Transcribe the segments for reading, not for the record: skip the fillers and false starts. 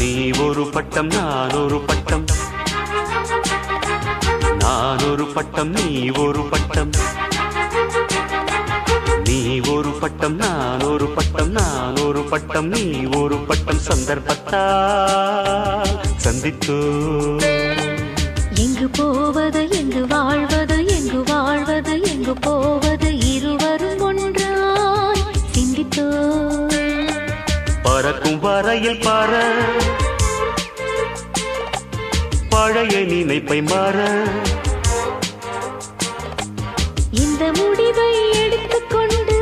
நீ ஒரு பட்டம் நான் ஒரு பட்டம், நான் ஒரு பட்டம் நீ ஒரு பட்டம், நீ ஒரு பட்டம் நான் ஒரு பட்டம், நான் ஒரு பட்டம் நீ ஒரு பட்டம், சந்தர்ப்பத்தால் சந்தித்தோ. எங்கு போவது எங்கு வாழ்வது, எங்கு வாழ்வது எங்கு போவது, இருவரும் ஒன்றாய் சிந்தித்தோ. பறக்கும் வரையில் பார, பழைய நினைப்பை மாற, இந்த முடிவை எடுத்துக்கொண்டு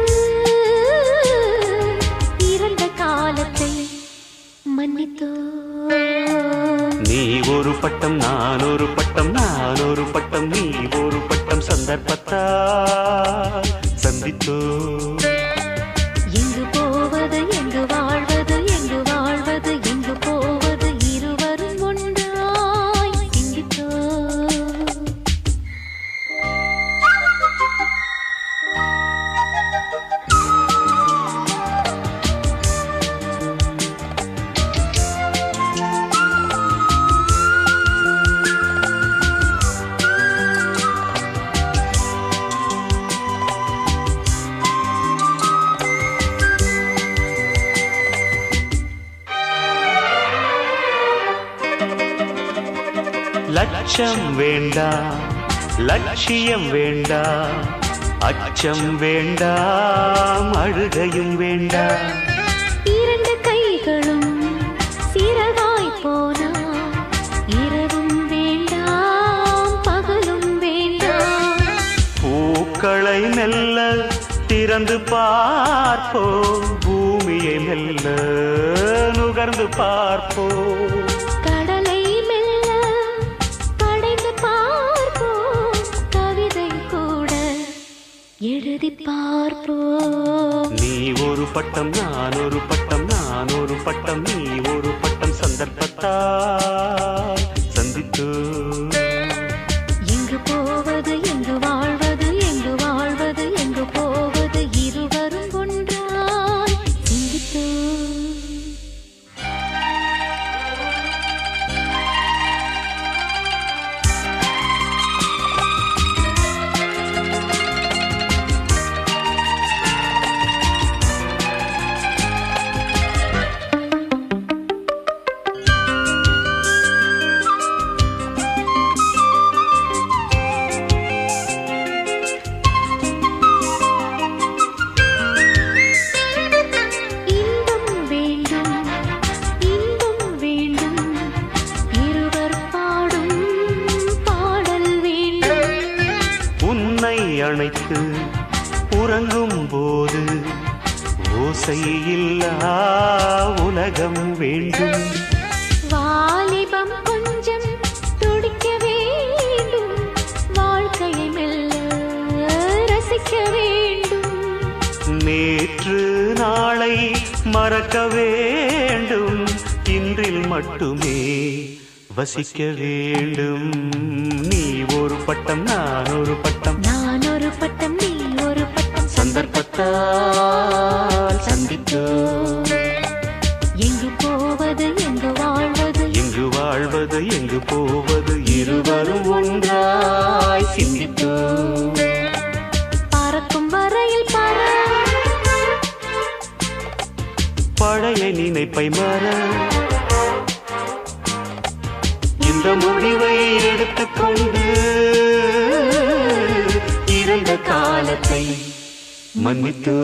இறந்த காலத்தை மன்னித்தோ. நீ ஒரு பட்டம் நான் ஒரு பட்டம், நான் ஒரு பட்டம் நீ ஒரு பட்டம், சந்தர்ப்பத்தால் சந்தித்தோ. எங்கு போவது எங்கு வாழ்வது, எங்கு வாழ்வது எங்கு போவது, இருவரும் ஒன்றாய் சிந்தித்தோ. லட்சம் வேண்டாம் லட்சியம் வேண்டாம், அச்சம் வேண்டாம் அழுகையும் வேண்டாம், இரண்டு கைகளும் சிறகாய் போனா, இரவும் வேண்டாம் பகலும் வேண்டாம். பூக்களை மெல்ல திறந்து பார்ப்போம், பூமியை மெல்ல நுகர்ந்து பார்ப்போம், கடலை மெல்ல கடைந்து பார்ப்போம், கவிதை கூட எழுதி பார்ப்போம். நீ ஒரு பட்டம் நான் ஒரு பட்டம், நான் ஒரு பட்டம் நீ ஒரு பட்டம், சந்தர்ப்பத்தால் சந்தித்தோ. எங்கு போவது எங்கு வாழ்வது, எங்கு வாழ்வது எங்கு போவது, இருவரும் ஒன்றாய் சிந்தித்தோ. அணைத்து உறங்கும் போது ஓசையில்லா உலகம் வேண்டும். வாலிபம் கொஞ்சம் துடிக்க வேண்டும், வாழ்க்கையை மெல்ல ரசிக்க வேண்டும். நேற்று நாளை மறக்க வேண்டும், இன்றில் மட்டுமே வசிக்க வேண்டும். நீ ஒரு பட்டம் நான் ஒரு பட்டம், நான் ஒரு பட்டம் நீ ஒரு பட்டம், சந்தர்ப்பத்தால் சந்தித்தோ. எங்கு போவது எங்கு வாழ்வது, எங்கு வாழ்வது எங்கு போவது, இருவரும் ஒன்றாய் சிந்தித்தோ. பறக்கும் வரையில் பற, பழைய நினைப்பை மாற, இந்த முடிவை எடுத்துக்கொண்டு இறந்த காலத்தை மன்னித்தோ.